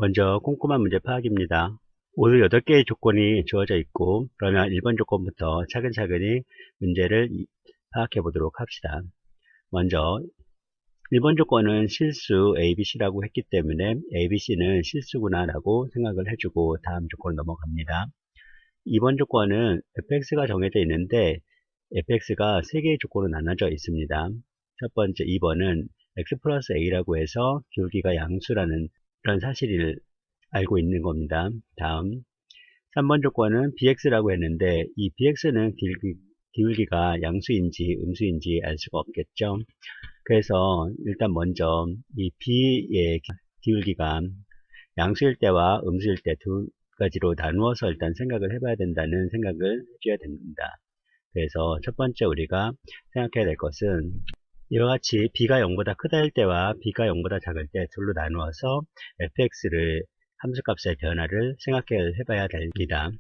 먼저 꼼꼼한 문제 파악입니다. 모두 8개의 조건이 주어져 있고, 그러면 1번 조건부터 차근차근히 문제를 파악해 보도록 합시다. 먼저 1번 조건은 실수 ABC라고 했기 때문에 ABC는 실수구나 라고 생각을 해주고 다음 조건 넘어갑니다. 2번 조건은 fx가 정해져 있는데 fx가 3개의 조건으로 나눠져 있습니다. 첫 번째 2번은 x 플러스 a라고 해서 기울기가 양수라는 그런 사실을 알고 있는 겁니다. 다음 3번 조건은 bx라고 했는데 이 bx는 기울기가 양수인지 음수인지 알 수가 없겠죠. 그래서 일단 먼저 이 b의 기울기가 양수일 때와 음수일 때 두 가지로 나누어서 일단 생각을 해봐야 된다는 생각을 해줘야 됩니다. 그래서 첫 번째 우리가 생각해야 될 것은 이와 같이 b가 0보다 크다일 때와 b가 0보다 작을 때 둘로 나누어서 fx를 함수값의 변화를 생각해 봐야 됩니다.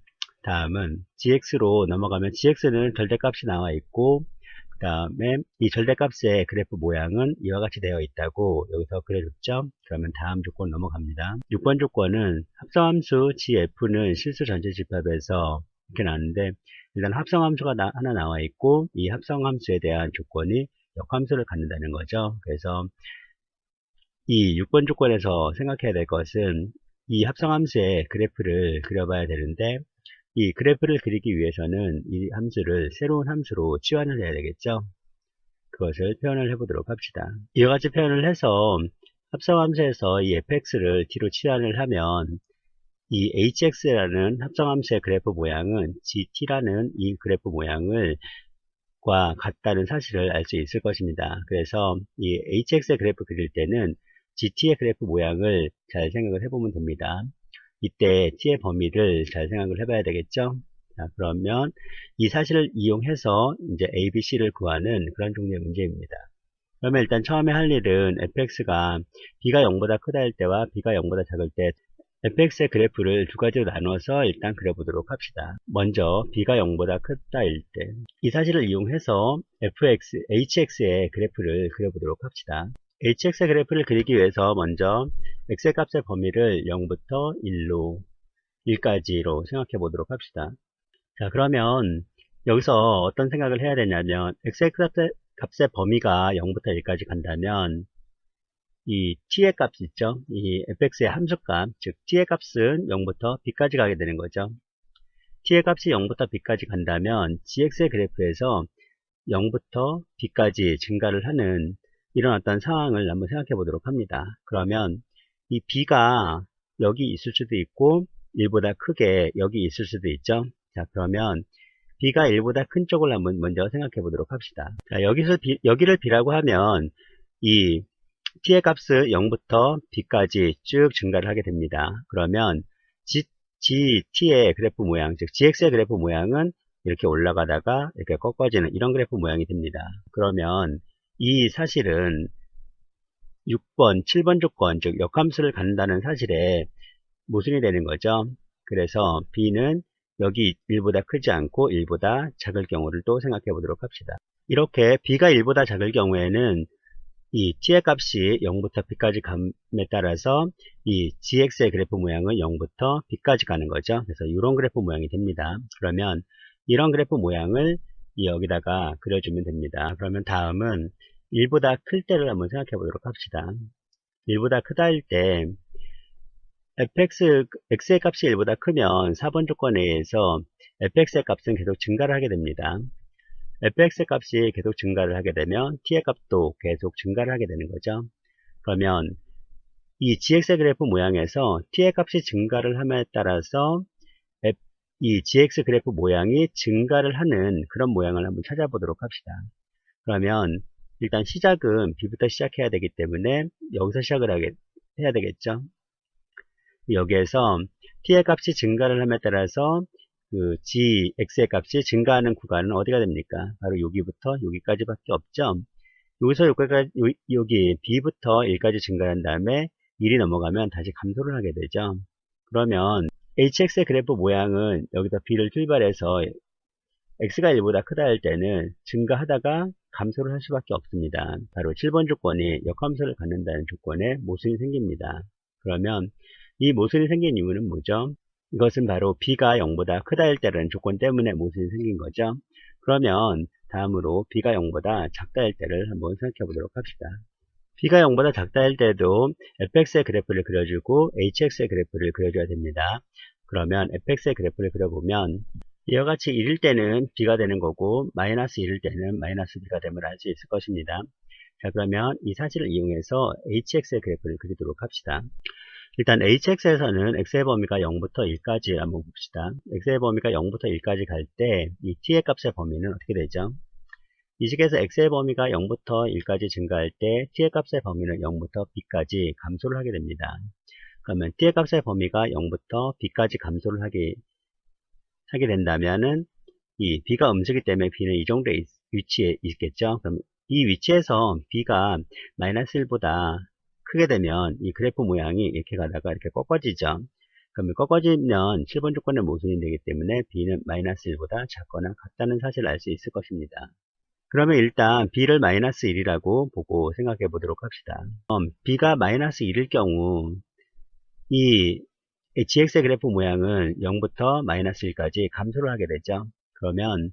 다음은 gx로 넘어가면 gx는 절대값이 나와 있고 그 다음에 이 절대값의 그래프 모양은 이와 같이 되어 있다고 여기서 그려줬죠. 그러면 다음 조건 넘어갑니다. 6번 조건은 합성함수 gf는 실수 전체 집합에서 이렇게 나왔는데 일단 합성함수가 하나 나와 있고 이 합성함수에 대한 조건이 역함수를 갖는다는 거죠. 그래서 이 6번 조건에서 생각해야 될 것은 이 합성함수의 그래프를 그려봐야 되는데 이 그래프를 그리기 위해서는 이 함수를 새로운 함수로 치환을 해야 되겠죠. 그것을 표현을 해보도록 합시다. 이와 같이 표현을 해서 합성함수에서 이 fx를 t로 치환을 하면 이 hx라는 합성함수의 그래프 모양은 gt라는 이 그래프 모양을 과 같다는 사실을 알 수 있을 것입니다. 그래서 이 hx의 그래프 그릴 때는 gt의 그래프 모양을 잘 생각을 해보면 됩니다. 이때 t의 범위를 잘 생각을 해봐야 되겠죠. 자, 그러면 이 사실을 이용해서 이제 ABC를 구하는 그런 종류의 문제입니다. 그러면 일단 처음에 할 일은 fx가 b가 0보다 크다 할 때와 b가 0보다 작을 때 fx의 그래프를 두 가지로 나눠서 일단 그려보도록 합시다. 먼저 b가 0보다 크다일 때 이 사실을 이용해서 hx의 그래프를 그려보도록 합시다. hx의 그래프를 그리기 위해서 먼저 x의 값의 범위를 0부터 1까지로 생각해 보도록 합시다. 자, 그러면 여기서 어떤 생각을 해야 되냐면 x의 값의 범위가 0부터 1까지 간다면 이 t의 값 있죠? 이 fx의 함수값, 즉 t의 값은 0부터 b까지 가게 되는 거죠. t의 값이 0부터 b까지 간다면 gx의 그래프에서 0부터 b까지 증가를 하는 이런 어떤 상황을 한번 생각해 보도록 합니다. 그러면 이 b가 여기 있을 수도 있고 1보다 크게 여기 있을 수도 있죠. 자, 그러면 b가 1보다 큰 쪽을 한번 먼저 생각해 보도록 합시다. 자, 여기를 b라고 하면 이 t의 값을 0부터 b까지 쭉 증가를 하게 됩니다. 그러면 t의 그래프 모양, 즉 gx의 그래프 모양은 이렇게 올라가다가 이렇게 꺾어지는 이런 그래프 모양이 됩니다. 그러면 이 사실은 6번, 7번 조건, 즉 역함수를 갖는다는 사실에 모순이 되는 거죠. 그래서 b는 여기 1보다 크지 않고 1보다 작을 경우를 또 생각해 보도록 합시다. 이렇게 b가 1보다 작을 경우에는 이 t의 값이 0부터 b까지 감에 따라서 이 gx의 그래프 모양은 0부터 b까지 가는 거죠. 그래서 이런 그래프 모양이 됩니다. 그러면 이런 그래프 모양을 여기다가 그려주면 됩니다. 그러면 다음은 1보다 클 때를 한번 생각해 보도록 합시다. 1보다 크다일 때 x의 값이 1보다 크면 4번 조건에 의해서 fx의 값은 계속 증가를 하게 됩니다. fx의 값이 계속 증가를 하게 되면 t의 값도 계속 증가를 하게 되는 거죠. 그러면 이 gx의 그래프 모양에서 t의 값이 증가를 함에 따라서 이 gx 그래프 모양이 증가를 하는 그런 모양을 한번 찾아보도록 합시다. 그러면 일단 시작은 b부터 시작해야 되기 때문에 여기서 시작을 해야 되겠죠. 여기에서 t의 값이 증가를 함에 따라서 그 gx의 값이 증가하는 구간은 어디가 됩니까? 바로 여기부터 여기까지밖에 없죠. 여기서 여기 b부터 1까지 증가한 다음에 1이 넘어가면 다시 감소를 하게 되죠. 그러면 hx의 그래프 모양은 여기서 b를 출발해서 x가 1보다 크다 할 때는 증가하다가 감소를 할 수밖에 없습니다. 바로 7번 조건이 역함수를 갖는다는 조건에 모순이 생깁니다. 그러면 이 모순이 생긴 이유는 뭐죠? 이것은 바로 b가 0보다 크다일 때라는 조건 때문에 모순이 생긴 거죠. 그러면 다음으로 b가 0보다 작다일 때를 한번 생각해 보도록 합시다. b가 0보다 작다일 때도 fx의 그래프를 그려주고 hx의 그래프를 그려줘야 됩니다. 그러면 fx의 그래프를 그려보면 이와 같이 1일 때는 b가 되는 거고 마이너스 1일 때는 마이너스 b가 됨을 알 수 있을 것입니다. 자, 그러면 이 사실을 이용해서 hx의 그래프를 그리도록 합시다. 일단 hx에서는 x의 범위가 0부터 1까지 한번 봅시다. x의 범위가 0부터 1까지 갈 때 이 t의 값의 범위는 어떻게 되죠? 이 식에서 x의 범위가 0부터 1까지 증가할 때 t의 값의 범위는 0부터 b까지 감소를 하게 됩니다. 그러면 t의 값의 범위가 0부터 b까지 감소를 하게 된다면은 이 b가 음수기 때문에 b는 이 정도 위치에 있겠죠. 그럼 이 위치에서 b가 마이너스 1보다 크게 되면 이 그래프 모양이 이렇게 가다가 이렇게 꺾어지죠. 그러면 꺾어지면 7번 조건의 모순이 되기 때문에 b는 마이너스 1보다 작거나 같다는 사실을 알 수 있을 것입니다. 그러면 일단 b를 마이너스 1이라고 보고 생각해 보도록 합시다. b가 마이너스 1일 경우 이 gx의 그래프 모양은 0부터 마이너스 1까지 감소를 하게 되죠. 그러면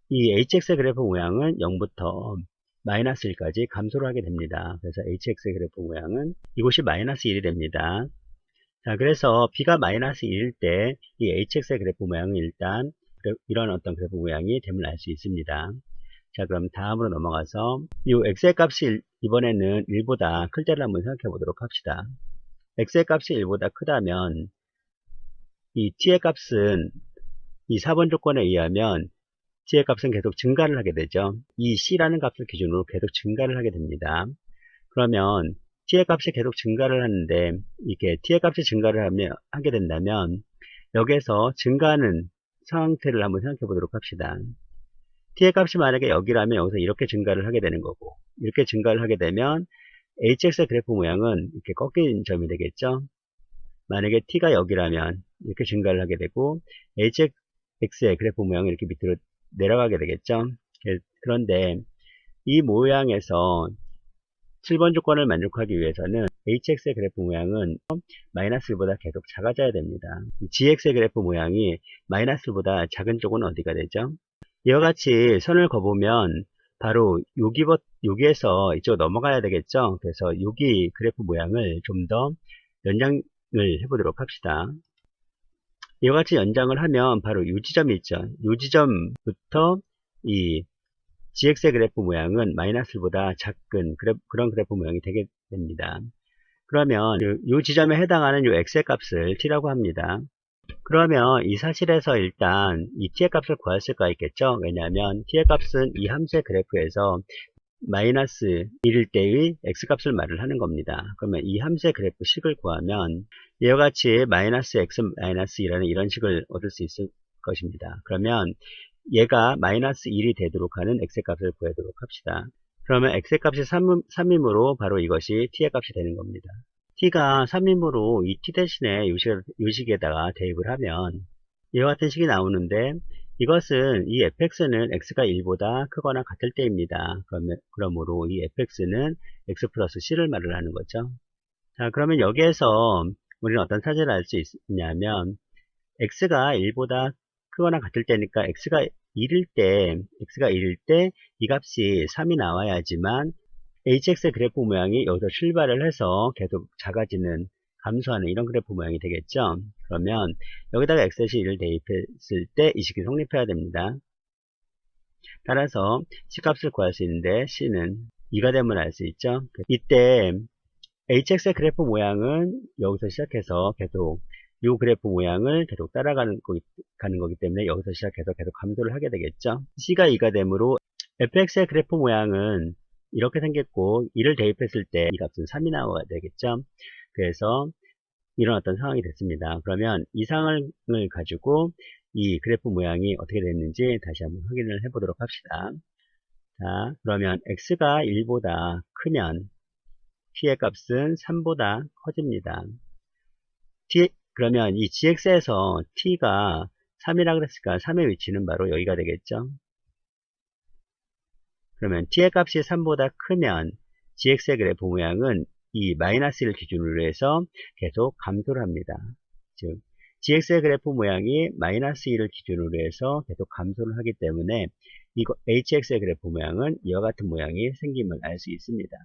이 hx의 그래프 모양은 0부터 마이너스 1까지 감소를 하게 됩니다. 그래서 hx의 그래프 모양은 이곳이 마이너스 1이 됩니다. 자, 그래서 b가 마이너스 1일 때 이 hx의 그래프 모양은 일단 이런 어떤 그래프 모양이 됨을 알 수 있습니다. 자, 그럼 다음으로 넘어가서 이 x의 값이 이번에는 1보다 클 때를 한번 생각해 보도록 합시다. x의 값이 1보다 크다면 이 t의 값은 이 4번 조건에 의하면 t의 값은 계속 증가를 하게 되죠. 이 c라는 값을 기준으로 계속 증가를 하게 됩니다. 그러면 t의 값이 계속 증가를 하는데 이게 t의 값이 증가를 하게 된다면 여기에서 증가하는 상태를 한번 생각해 보도록 합시다. t의 값이 만약에 여기라면 여기서 이렇게 증가를 하게 되는 거고 이렇게 증가를 하게 되면 hx의 그래프 모양은 이렇게 꺾인 점이 되겠죠. 만약에 t가 여기라면 이렇게 증가를 하게 되고 hx의 그래프 모양이 이렇게 밑으로 내려가게 되겠죠. 그런데 이 모양에서 7번 조건을 만족하기 위해서는 hx의 그래프 모양은 마이너스 1보다 계속 작아져야 됩니다. gx의 그래프 모양이 마이너스 1보다 작은 쪽은 어디가 되죠? 이와 같이 선을 그어보면 바로 여기에서 이쪽으로 넘어가야 되겠죠. 그래서 여기 그래프 모양을 좀 더 연장을 해보도록 합시다. 이와 같이 연장을 하면 바로 이 지점이 있죠. 이 지점부터 이 gx의 그래프 모양은 마이너스 1보다 작은 그런 그래프 모양이 되게 됩니다. 그러면 이 지점에 해당하는 이 x의 값을 t라고 합니다. 그러면 이 사실에서 일단 이 t의 값을 구할 수가 있겠죠. 왜냐하면 t의 값은 이 함수의 그래프에서 마이너스 1일 때의 x값을 말을 하는 겁니다. 그러면 이 함수의 그래프 식을 구하면 이와 같이 마이너스 x 마이너스 2라는 이런 식을 얻을 수 있을 것입니다. 그러면 얘가 마이너스 1이 되도록 하는 x의 값을 구하도록 합시다. 그러면 x의 값이 3이므로 바로 이것이 t의 값이 되는 겁니다. t가 3이므로 이 t 대신에 요식에다가 대입을 하면 이와 같은 식이 나오는데 이것은 이 fx는 x가 1보다 크거나 같을 때입니다. 그러므로 이 fx는 x 플러스 c를 말을 하는 거죠. 자, 그러면 여기에서 우리는 어떤 사실을 알 수 있냐면 x가 1보다 크거나 같을 때니까 x가 1일 때 이 값이 3이 나와야지만 hx의 그래프 모양이 여기서 출발을 해서 계속 작아지는 감소하는 이런 그래프 모양이 되겠죠. 그러면 여기다가 x의1을 대입했을 때 이 식이 성립해야 됩니다. 따라서 c값을 구할 수 있는데 c는 2가 되면 알 수 있죠. 이때 hx의 그래프 모양은 여기서 시작해서 계속 이 그래프 모양을 계속 따라가는 거기 때문에 여기서 시작해서 계속 감소를 하게 되겠죠. c가 2가 되므로 fx의 그래프 모양은 이렇게 생겼고 2를 대입했을 때 이 값은 3이 나와야 되겠죠. 그래서 이런 어떤 상황이 됐습니다. 그러면 이 상황을 가지고 이 그래프 모양이 어떻게 됐는지 다시 한번 확인을 해 보도록 합시다. 자, 그러면 x가 1보다 크면 t의 값은 3보다 커집니다. 그러면 이 gx에서 t가 3이라 그랬으니까 3의 위치는 바로 여기가 되겠죠. 그러면 t의 값이 3보다 크면 gx의 그래프 모양은 이 마이너스 1을 기준으로 해서 계속 감소를 합니다. 즉 gx의 그래프 모양이 마이너스 1을 기준으로 해서 계속 감소를 하기 때문에 이거 hx의 그래프 모양은 이와 같은 모양이 생김을 알 수 있습니다.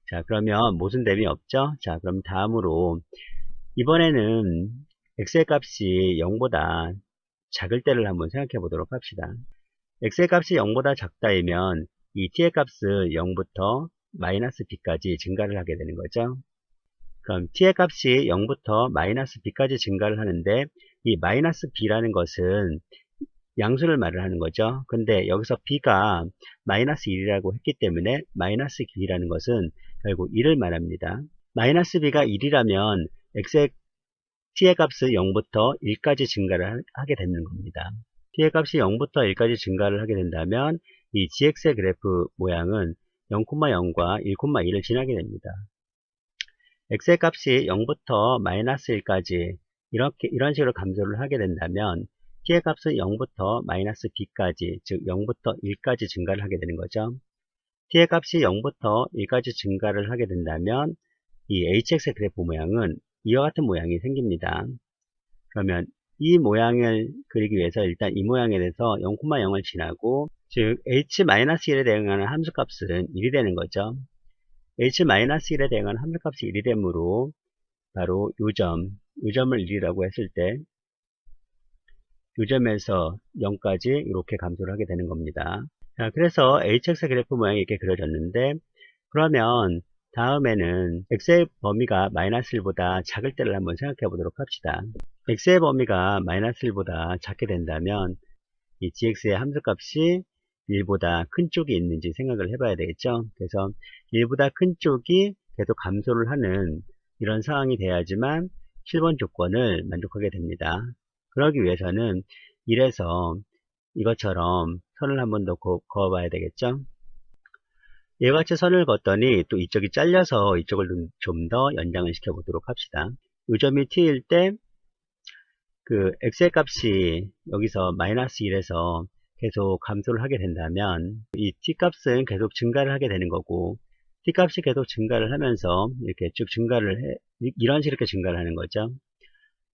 자, 그러면 모순됨이 없죠? 자, 그럼 다음으로 이번에는 x의 값이 0보다 작을 때를 한번 생각해 보도록 합시다. x의 값이 0보다 작다이면 이 t의 값은 0부터 마이너스 b까지 증가를 하게 되는 거죠. 그럼 t의 값이 0부터 마이너스 b까지 증가를 하는데 이 마이너스 b라는 것은 양수를 말을 하는 거죠. 근데 여기서 b가 마이너스 1이라고 했기 때문에 마이너스 b라는 것은 결국 1을 말합니다. 마이너스 b가 1이라면 t의 값은 0부터 1까지 증가를 하게 되는 겁니다. t의 값이 0부터 1까지 증가를 하게 된다면 이 gx의 그래프 모양은 0,0과 1,2를 지나게 됩니다. x의 값이 0부터 마이너스 1까지 이런 식으로 감소를 하게 된다면 t의 값은 0부터 마이너스 b까지, 즉 0부터 1까지 증가를 하게 되는 거죠. t의 값이 0부터 1까지 증가를 하게 된다면 이 hx의 그래프 모양은 이와 같은 모양이 생깁니다. 그러면 이 모양을 그리기 위해서 일단 이 모양에 대해서 0,0을 지나고, 즉 h-1에 대응하는 함수값은 1이 되는 거죠. h-1에 대응하는 함수값이 1이 되므로 바로 요점을 1이라고 했을 때 요점에서 0까지 이렇게 감소를 하게 되는 겁니다. 자, 그래서 hx 그래프 모양이 이렇게 그려졌는데, 그러면 다음에는 x의 범위가 마이너스 1보다 작을 때를 한번 생각해 보도록 합시다. x의 범위가 마이너스 1보다 작게 된다면 이 gx의 함수값이 1보다 큰 쪽이 있는지 생각을 해봐야 되겠죠. 그래서 1보다 큰 쪽이 계속 감소를 하는 이런 상황이 돼야지만 7번 조건을 만족하게 됩니다. 그러기 위해서는 1에서 이것처럼 선을 한 번 더 그어봐야 되겠죠. 이와 같이 선을 그었더니 또 이쪽이 잘려서 이쪽을 좀 더 연장을 시켜 보도록 합시다. 요점이 t일 때 그 x의 값이 여기서 마이너스 1에서 계속 감소를 하게 된다면 이 t 값은 계속 증가를 하게 되는 거고, t 값이 계속 증가를 하면서 이렇게 쭉 이런 식으로 증가를 하는 거죠.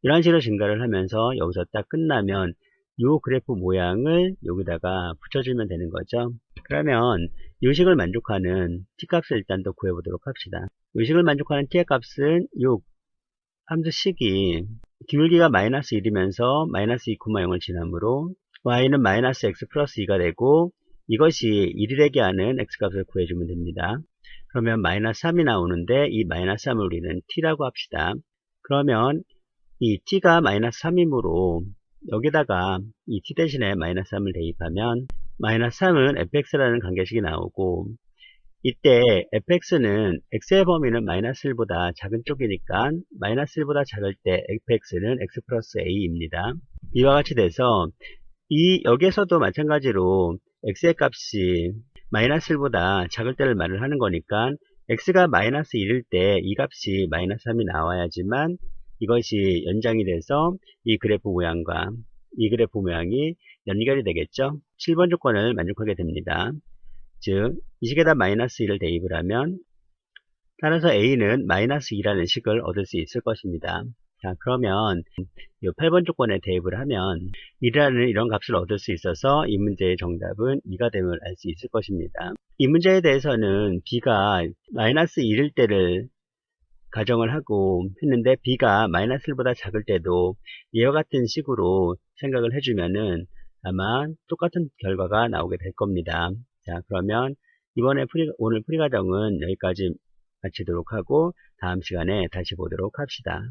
이런 식으로 증가를 하면서 여기서 딱 끝나면 이 그래프 모양을 여기다가 붙여주면 되는 거죠. 그러면 이 식을 만족하는 t값을 일단 또 구해보도록 합시다. 이 식을 만족하는 t의 값은 이 함수식이 기울기가 마이너스 1이면서 마이너스 2,0을 지나므로 y는 마이너스 x 플러스 2가 되고, 이것이 1이 되게 하는 x값을 구해주면 됩니다. 그러면 마이너스 3이 나오는데 이 마이너스 3을 우리는 t라고 합시다. 그러면 이 t가 마이너스 3이므로 여기다가 이 t 대신에 마이너스 3을 대입하면 마이너스 3은 fx라는 관계식이 나오고, 이때 fx는 x의 범위는 마이너스 1보다 작은 쪽이니까 마이너스 1보다 작을 때 fx는 x 플러스 a입니다. 이와 같이 돼서 여기에서도 마찬가지로 x의 값이 마이너스 1보다 작을 때를 말을 하는 거니까 x가 마이너스 1일 때 이 값이 마이너스 3이 나와야지만 이것이 연장이 돼서 이 그래프 모양과 이 그래프 모양이 연결이 되겠죠. 7번 조건을 만족하게 됩니다. 즉 이 식에다 마이너스 1을 대입을 하면 따라서 a는 마이너스 2라는 식을 얻을 수 있을 것입니다. 자, 그러면 이 8번 조건에 대입을 하면 1이라는 이런 값을 얻을 수 있어서 이 문제의 정답은 2가 됨을 알 수 있을 것입니다. 이 문제에 대해서는 b가 마이너스 1일 때를 가정을 하고 했는데 b가 마이너스 1보다 작을 때도 이와 같은 식으로 생각을 해주면은 아마 똑같은 결과가 나오게 될 겁니다. 자, 그러면 오늘 풀이 과정은 여기까지 마치도록 하고 다음 시간에 다시 보도록 합시다.